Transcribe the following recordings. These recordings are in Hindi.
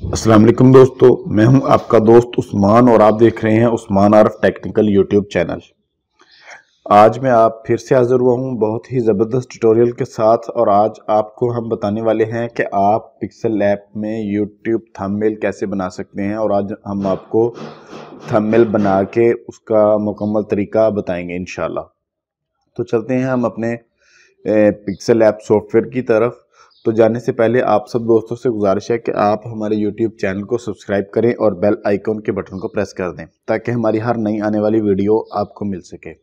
अस्सलाम वालेकुम दोस्तों, मैं हूं आपका दोस्त उस्मान और आप देख रहे हैं Usman Aaraf technical YouTube channel. आज मैं आप फिर से हाजिर हुआ हूं बहुत ही ज़बरदस्त ट्यूटोरियल के साथ और आज आपको हम बताने वाले हैं कि आप पिक्सल ऐप में यूट्यूब थंबनेल कैसे बना सकते हैं और आज हम आपको थंबनेल बना के उसका मुकम्मल तरीका बताएंगे इंशाल्लाह। तो चलते हैं हम अपने पिक्सल ऐप सॉफ्टवेयर की तरफ। तो जाने से पहले आप सब दोस्तों से गुजारिश है कि आप हमारे YouTube चैनल को सब्सक्राइब करें और बेल आइकॉन के बटन को प्रेस कर दें ताकि हमारी हर नई आने वाली वीडियो आपको मिल सके।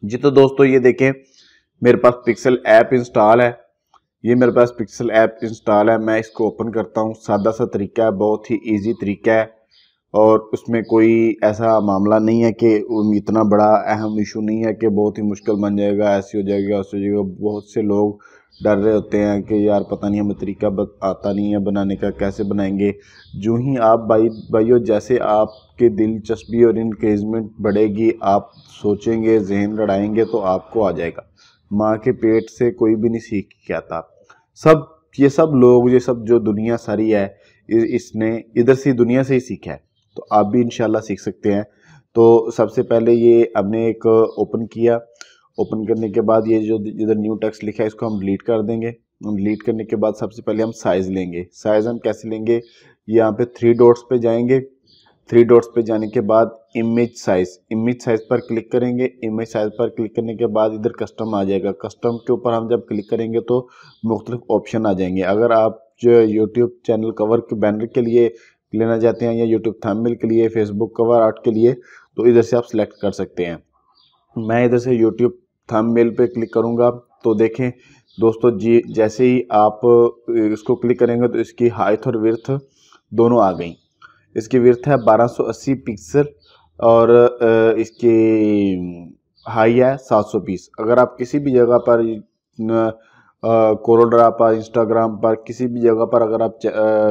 जी तो दोस्तों ये देखें, मेरे पास पिक्सल ऐप इंस्टॉल है। ये मेरे पास पिक्सल ऐप इंस्टॉल है। मैं इसको ओपन करता हूँ। सादा सा तरीका है, बहुत ही ईजी तरीका है और उसमें कोई ऐसा मामला नहीं है कि इतना बड़ा अहम इशू नहीं है कि बहुत ही मुश्किल बन जाएगा, ऐसे हो जाएगा वैसे हो जाएगा। बहुत से लोग डर रहे होते हैं कि यार पता नहीं हमें तरीका आता नहीं है बनाने का, कैसे बनाएंगे। जो ही आप भाइयों जैसे आपके दिलचस्पी और इंकरेजमेंट बढ़ेगी, आप सोचेंगे, जहन लड़ाएंगे तो आपको आ जाएगा। माँ के पेट से कोई भी नहीं सीख के आता। सब ये सब लोग, ये सब जो दुनिया सारी है, इसने इधर से दुनिया से ही सीखा है। तो आप भी इंशाल्लाह सीख सकते हैं। तो सबसे पहले ये हमने एक ओपन किया। ओपन करने के बाद ये जो इधर न्यू टेक्स्ट लिखा है इसको हम डिलीट कर देंगे। डिलीट करने के बाद सबसे पहले हम साइज लेंगे। साइज हम कैसे लेंगे, यहाँ पे थ्री डॉट्स पे जाएंगे। थ्री डॉट्स पे जाने के बाद इमेज साइज पर क्लिक करेंगे। इमेज साइज पर क्लिक करने के बाद इधर कस्टम आ जाएगा। कस्टम के ऊपर हम जब क्लिक करेंगे तो मुख्तलिफ ऑप्शन आ जाएंगे। अगर आप जो यूट्यूब चैनल कवर के बैनर के लिए लेना चाहते हैं या यूट्यूब थंबनेल के लिए, फेसबुक कवर आर्ट के लिए, तो इधर से आप सिलेक्ट कर सकते हैं। मैं इधर से यूट्यूब थंबनेल पे क्लिक करूंगा तो देखें दोस्तों जी, जैसे ही आप इसको क्लिक करेंगे तो इसकी हाइट और विड्थ दोनों आ गई। इसकी विड्थ है 1280 पिक्सल और इसकी हाई है 720। अगर आप किसी भी जगह पर कोरोड्रा पर, इंस्टाग्राम पर, किसी भी जगह पर अगर आप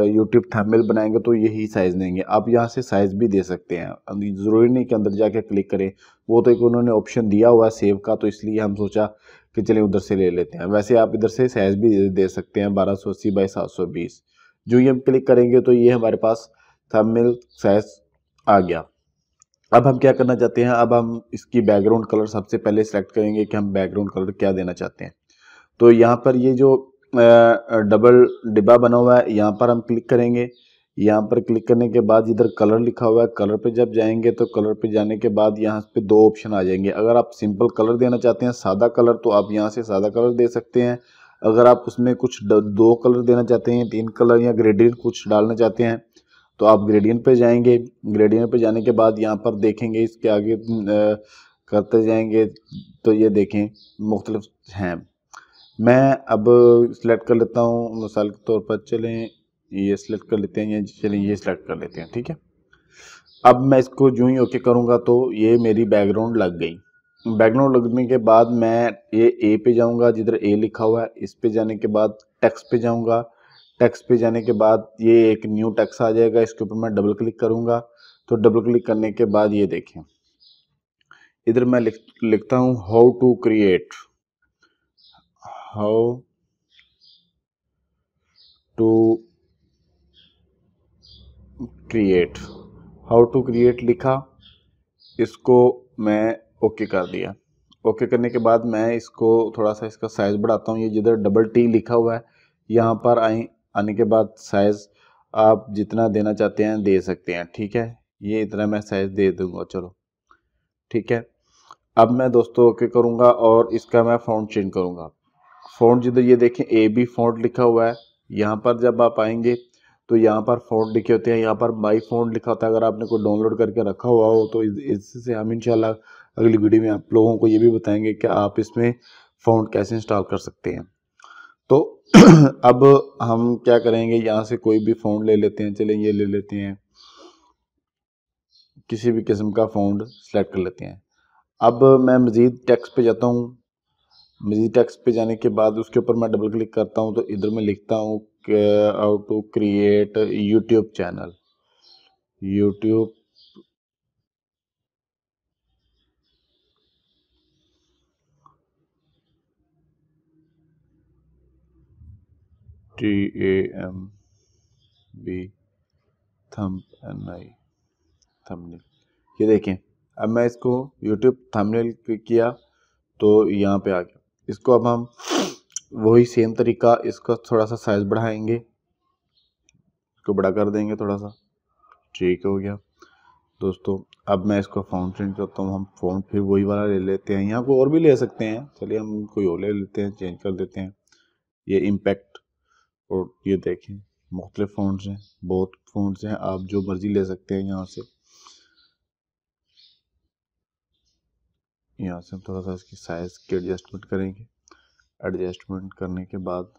यूट्यूब थंबनेल बनाएंगे तो यही साइज़ देंगे। आप यहाँ से साइज़ भी दे सकते हैं, ज़रूरी नहीं कि अंदर जाके क्लिक करें। वो तो एक उन्होंने ऑप्शन दिया हुआ है सेव का, तो इसलिए हम सोचा कि चलिए उधर से ले लेते हैं। वैसे आप इधर से साइज़ भी दे सकते हैं 1280 बाई 720। जो ही हम क्लिक करेंगे तो ये हमारे पास थंबनेल साइज आ गया। अब हम क्या करना चाहते हैं, अब हम इसकी बैकग्राउंड कलर सबसे पहले सेलेक्ट करेंगे कि हम बैकग्राउंड कलर क्या देना चाहते हैं। तो यहाँ पर ये जो डबल डिब्बा बना हुआ है यहाँ पर हम क्लिक करेंगे। यहाँ पर क्लिक करने के बाद इधर कलर लिखा हुआ है, कलर पे जब जाएंगे तो कलर पे जाने के बाद यहाँ पे दो ऑप्शन आ जाएंगे। अगर आप सिंपल कलर देना चाहते हैं, सादा कलर, तो आप यहाँ से सादा कलर दे सकते हैं। अगर आप उसमें कुछ दो कलर देना चाहते हैं, तीन कलर या ग्रेडियंट कुछ डालना चाहते हैं, तो आप ग्रेडियंट पे जाएंगे। ग्रेडियंट पे जाने के बाद यहाँ पर देखेंगे इसके आगे करते जाएंगे तो ये देखें मुख्तलिफ हैं। मैं अब सिलेक्ट कर लेता हूँ, मिसाल के तौर पर चलें ये सिलेक्ट कर लेते हैं, या चलें ये सिलेक्ट कर लेते हैं, ठीक है। अब मैं इसको जो ही ओके करूँगा तो ये मेरी बैकग्राउंड लग गई। बैकग्राउंड लगने के बाद मैं ये ए पे जाऊँगा, जिधर ए लिखा हुआ है इस पे जाने के बाद टेक्स्ट पे जाऊँगा। टेक्स्ट पे जाने के बाद ये एक न्यू टेक्स्ट आ जाएगा, इसके ऊपर मैं डबल क्लिक करूँगा। तो डबल क्लिक करने के बाद ये देखें, इधर मैं लिखता हूँ how to create, how to create, how to create लिखा। इसको मैं ओके कर दिया। ओके करने के बाद मैं इसको थोड़ा सा इसका साइज बढ़ाता हूँ। ये जिधर डबल टी लिखा हुआ है यहाँ पर आने के बाद साइज आप जितना देना चाहते हैं दे सकते हैं, ठीक है। ये इतना मैं साइज दे दूंगा, चलो ठीक है। अब मैं दोस्तों ओके करूँगा और इसका मैं फ़ॉन्ट चेंज करूँगा। फ़ॉन्ट जिधर ये देखें ए बी फ़ॉन्ट लिखा हुआ है, यहाँ पर जब आप आएंगे तो यहाँ पर फ़ॉन्ट लिखे होते हैं, यहाँ पर माई फ़ॉन्ट लिखा होता है। अगर आपने कोई डाउनलोड करके रखा हुआ हो तो इससे हम इंशाल्लाह अगली वीडियो में आप लोगों को ये भी बताएंगे कि आप इसमें फ़ॉन्ट कैसे इंस्टॉल कर सकते हैं। तो अब हम क्या करेंगे, यहाँ से कोई भी फ़ॉन्ट ले लेते हैं। चलिए ये ले लेते हैं, किसी भी किस्म का फ़ॉन्ट सेलेक्ट कर लेते हैं। अब मैं मज़ीद टेक्स्ट पे जाता हूँ। मज़ीद टेक्स्ट पे जाने के बाद उसके ऊपर मैं डबल क्लिक करता हूँ तो इधर मैं लिखता हूँ how to create YouTube channel, YouTube TAM बी थंबनेल, थंबनेल। ये देखें, अब मैं इसको यूट्यूब थंबनेल क्लिक किया तो यहाँ पे आ गया। इसको अब हम वही सेम तरीका, इसका थोड़ा सा साइज बढ़ाएंगे, इसको बड़ा कर देंगे थोड़ा सा, ठीक हो गया दोस्तों। अब मैं इसको फ़ॉन्ट चेंज करता हूँ, हम फ़ॉन्ट फिर वही वाला ले लेते हैं, यहाँ को और भी ले सकते हैं, चलिए हम कोई और ले लेते हैं, चेंज कर देते हैं, ये इम्पैक्ट। और ये देखें मुख्तलिफ फ़ॉन्ट्स हैं, बहुत फ़ॉन्ट्स हैं, आप जो मर्ज़ी ले सकते हैं यहाँ से। यहाँ से हम थोड़ा सा इसकी साइज़ की एडजस्टमेंट करेंगे, एडजस्टमेंट करने के बाद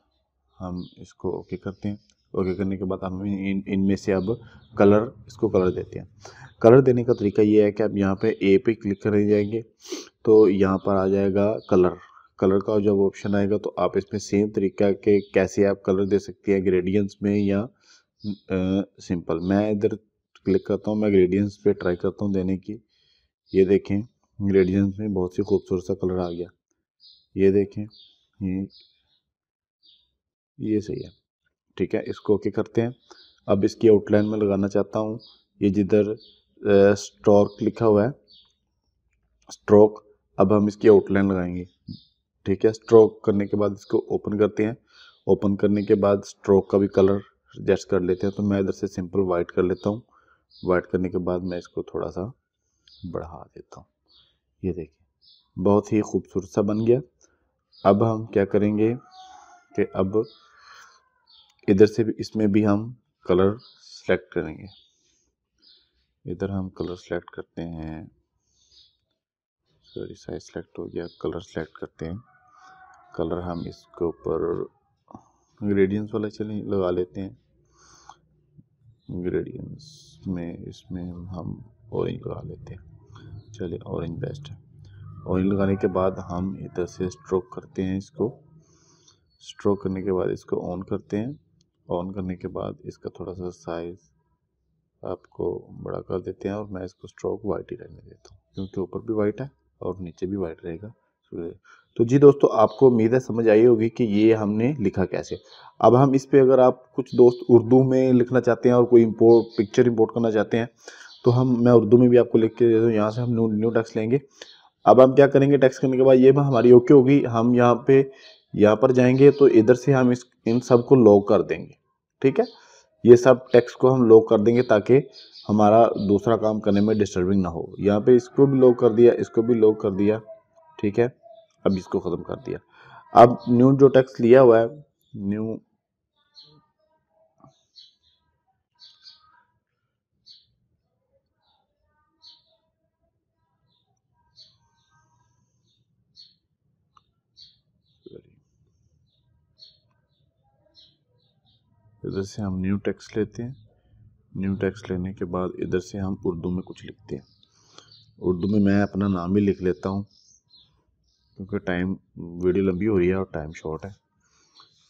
हम इसको ओके करते हैं। ओके करने के बाद हम इनमें से अब कलर, इसको कलर देते हैं। कलर देने का तरीका ये है कि आप यहाँ पे ए पे क्लिक कर जाएंगे तो यहाँ पर आ जाएगा कलर। कलर का जब ऑप्शन आएगा तो आप इसमें सेम तरीका के कैसे आप कलर दे सकते हैं, ग्रेडियंट्स में या सिंपल। मैं इधर क्लिक करता हूँ, मैं ग्रेडियंट्स पे ट्राई करता हूँ देने की। ये देखें ग्रेडियंट्स में बहुत सी खूबसूरत सा कलर आ गया, ये देखें, ये सही है, ठीक है। इसको ओके करते हैं। अब इसकी आउटलाइन में लगाना चाहता हूँ, ये जिधर स्ट्रोक लिखा हुआ है, स्ट्रोक, अब हम इसकी आउटलाइन लगाएंगे, ठीक है। स्ट्रोक करने के बाद इसको ओपन करते हैं। ओपन करने के बाद स्ट्रोक का भी कलर एडजस्ट कर लेते हैं, तो मैं इधर से सिंपल वाइट कर लेता हूँ। वाइट करने के बाद मैं इसको थोड़ा सा बढ़ा देता हूँ, ये देखिए बहुत ही खूबसूरत सा बन गया। अब हम क्या करेंगे कि अब इधर से भी, इसमें भी हम कलर सेलेक्ट करेंगे। इधर हम कलर सेलेक्ट करते हैं, सॉरी साइज सेलेक्ट हो गया, कलर सेलेक्ट करते हैं। कलर हम इसके ऊपर ग्रेडियंट्स वाला चलिए लगा लेते हैं। ग्रेडियंट्स में इसमें हम ऑरेंज लगा लेते हैं, चलिए ऑरेंज बेस्ट है। ऑरेंज लगाने के बाद हम इधर से स्ट्रोक करते हैं, इसको स्ट्रोक करने के बाद इसको ऑन करते हैं। ऑन करने के बाद इसका थोड़ा सा साइज आपको बड़ा कर देते हैं और मैं इसको स्ट्रोक वाइट ही रहने देता हूँ, क्योंकि ऊपर भी वाइट है और नीचे भी वाइट रहेगा। तो जी दोस्तों, आपको उम्मीद है समझ आई होगी कि ये हमने लिखा कैसे। अब हम इस पे, अगर आप कुछ दोस्त उर्दू में लिखना चाहते हैं और कोई पिक्चर इंपोर्ट करना चाहते हैं तो मैं उर्दू में भी आपको लिख के दे दूँ। यहाँ से हम न्यू टेक्स्ट लेंगे। अब हम क्या करेंगे, टेक्स्ट करने के बाद ये हमारी ओके होगी, हम यहाँ पर जाएंगे तो इधर से हम इन सब को लॉक कर देंगे, ठीक है। ये सब टेक्स्ट को हम लॉक कर देंगे ताकि हमारा दूसरा काम करने में डिस्टर्बिंग ना हो। यहाँ पे इसको भी लॉक कर दिया, इसको भी लॉक कर दिया, ठीक है। अब इसको ख़त्म कर दिया। अब न्यू जो टेक्स्ट लिया हुआ है, न्यू, इधर से हम न्यू टेक्स्ट लेते हैं। न्यू टेक्स्ट लेने के बाद इधर से हम उर्दू में कुछ लिखते हैं। उर्दू में मैं अपना नाम ही लिख लेता हूँ, क्योंकि वीडियो लंबी हो रही है और टाइम शॉर्ट है।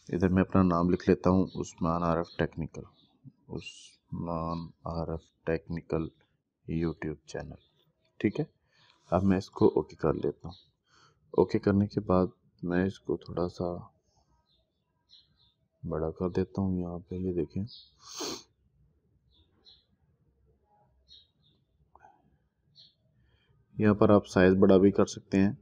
इधर मैं अपना नाम लिख लेता हूँ, Usman Aaraf technical, Usman Aaraf technical YouTube channel, ठीक है। अब मैं इसको ओके कर लेता हूँ। ओके करने के बाद मैं इसको थोड़ा सा बड़ा कर देता हूँ, यहाँ पे ये देखें, यहाँ पर आप साइज बड़ा भी कर सकते हैं,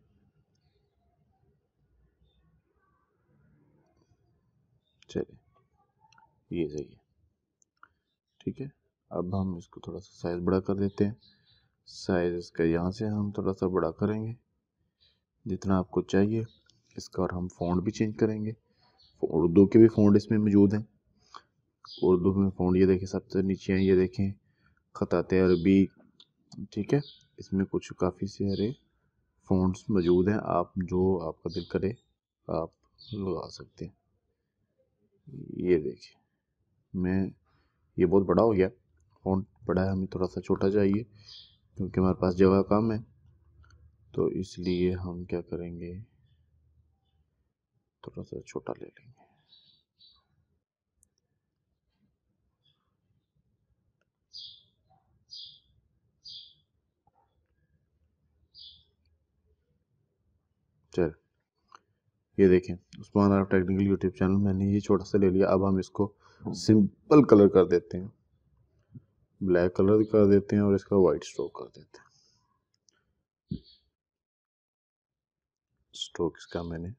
चलिए ये सही है, ठीक है। अब हम इसको थोड़ा सा साइज बड़ा कर देते हैं। साइज इसका यहाँ से हम थोड़ा सा बड़ा करेंगे जितना आपको चाहिए इसका, और हम फ़ॉन्ट भी चेंज करेंगे। उर्दू के भी फ़ॉन्ट इसमें मौजूद हैं। उर्दू में फ़ॉन्ट ये देखें सबसे नीचे हैं, ये देखें खताते अरबी, ठीक है। इसमें कुछ काफ़ी सारे फ़ॉन्ट्स मौजूद हैं, आप जो आपका दिल करे आप लगा सकते हैं। ये देखिए, मैं, ये बहुत बड़ा हो गया, फ़ॉन्ट बड़ा है, हमें थोड़ा सा छोटा चाहिए क्योंकि हमारे पास जगह कम है, तो इसलिए हम क्या करेंगे, थोड़ा सा छोटा ले लेंगे। चल, ये देखें Usman Arif technical YouTube channel मैंने ये छोटा सा ले लिया। अब हम इसको सिंपल कलर कर देते हैं, ब्लैक कलर कर देते हैं और इसका वाइट स्ट्रोक कर देते हैं। स्ट्रोक इसका मैंने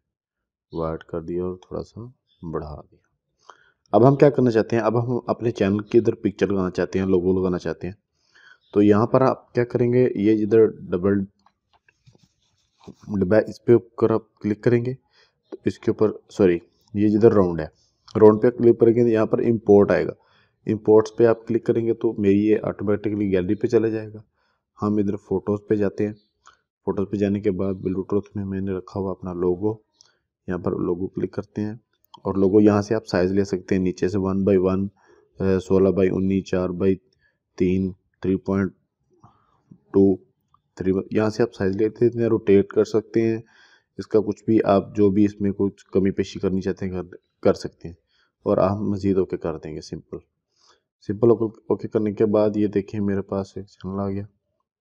वाइट कर दिया और थोड़ा सा बढ़ा दिया। अब हम क्या करना चाहते हैं, अब हम अपने चैनल की इधर पिक्चर लगाना चाहते हैं, लोगो लगाना चाहते हैं। तो यहाँ पर आप क्या करेंगे, ये इधर डबल डब्बा इस पे ऊपर आप क्लिक करेंगे तो इसके ऊपर सॉरी ये जिधर राउंड है, राउंड पे क्लिक करेंगे तो यहाँ पर इंपोर्ट आएगा। इंपोर्ट्स पे आप क्लिक करेंगे तो मेरी ये ऑटोमेटिकली गैलरी पे चला जाएगा। हम इधर फोटोज़ पे जाते हैं। फोटोज़ पे जाने के बाद ब्लूटूथ में मैंने रखा हुआ अपना लोगो, यहाँ पर लोगो क्लिक करते हैं और लोगो यहाँ से आप साइज़ ले सकते हैं नीचे से 1x1, 16x19, 4x3, 3.2, 3 यहाँ से आप साइज़ लेते हैं, रोटेट कर सकते हैं। इसका कुछ भी आप जो भी इसमें कुछ कमी पेशी करनी चाहते हैं कर सकते हैं। और आप मज़ीद ओके कर देंगे। सिंपल ओके करने के बाद ये देखें मेरे पास एक चैनल आ गया।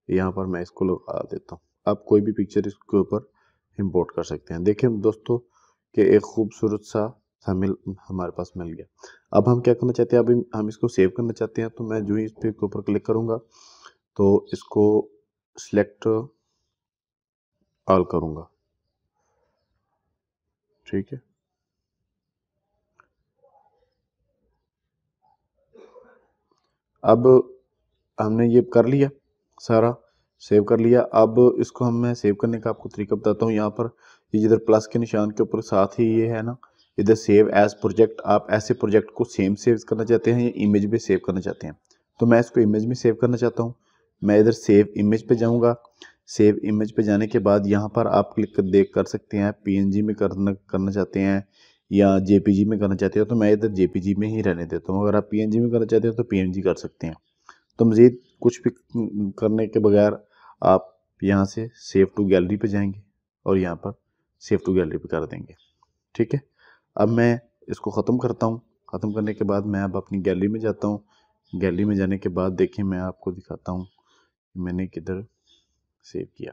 यहाँ पर मैं इसको लगा देता हूँ। आप कोई भी पिक्चर इसके ऊपर इंपोर्ट कर सकते हैं। देखें दोस्तों कि एक खूबसूरत सा थंबनेल हमारे पास मिल गया। अब हम क्या करना चाहते हैं, अभी हम इसको सेव करना चाहते हैं। तो मैं जो ही इस पे ऊपर क्लिक करूँगा तो इसको सिलेक्ट ऑल करूँगा, ठीक है। अब हमने ये कर लिया, सारा सेव कर लिया। अब इसको मैं सेव करने का आपको तरीका बताता हूँ। यहाँ पर ये जिधर प्लस के निशान के ऊपर साथ ही ये है ना, इधर सेव एज प्रोजेक्ट, आप ऐसे प्रोजेक्ट को सेव करना चाहते हैं या इमेज में सेव करना चाहते हैं। तो मैं इसको इमेज में सेव करना चाहता हूँ। मैं इधर सेव इमेज पे जाऊँगा। सेव इमेज पे जाने के बाद यहाँ पर आप क्लिक कर सकते हैं, PNG में करना चाहते हैं या JPG में करना चाहते हो। तो मैं इधर JPG में ही रहने देता हूँ। अगर आप PNG में करना चाहते हो तो PNG कर सकते हैं। तो मज़ीद कुछ भी करने के बगैर आप यहाँ से सेव टू गैलरी पे जाएंगे और यहाँ पर सेव टू गैलरी पे कर देंगे, ठीक है। अब मैं इसको ख़त्म करता हूँ। ख़त्म करने के बाद मैं अब अपनी गैलरी में जाता हूँ। गैलरी में जाने के बाद देखिए मैं आपको दिखाता हूँ मैंने किधर सेव किया।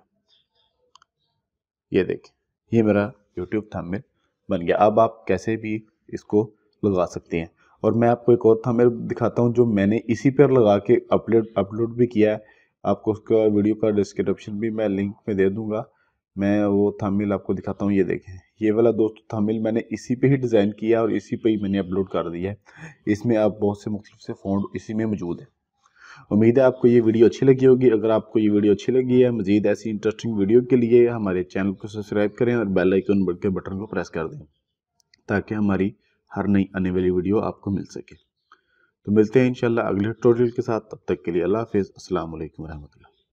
ये देखिए ये मेरा यूट्यूब थंबनेल बन गया। अब आप कैसे भी इसको लगा सकते हैं। और मैं आपको एक और थंबनेल दिखाता हूं जो मैंने इसी पर लगा के अपलोड भी किया है। आपको उसका वीडियो का डिस्क्रिप्शन भी मैं लिंक में दे दूंगा। मैं वो थंबनेल आपको दिखाता हूं। ये देखें ये वाला दोस्तों थंबनेल मैंने इसी पे ही डिज़ाइन किया और इसी पे ही मैंने अपलोड कर दिया है। इसमें आप बहुत से मुख्तलिफ से फ़ॉन्ट इसी में मौजूद है। उम्मीद है आपको ये वीडियो अच्छी लगी होगी। अगर आपको ये वीडियो अच्छी लगी है, मज़ीद ऐसी इंटरेस्टिंग वीडियो के लिए हमारे चैनल को सब्सक्राइब करें और बेल आइकन के बटन को प्रेस कर दें ताकि हमारी हर नई आने वाली वीडियो आपको मिल सके। तो मिलते हैं इंशाल्लाह अगले ट्यूटोरियल के साथ। तब तक के लिए अल्लाह हाफिज़। अस्सलाम वालेकुम रहमतुल्लाह।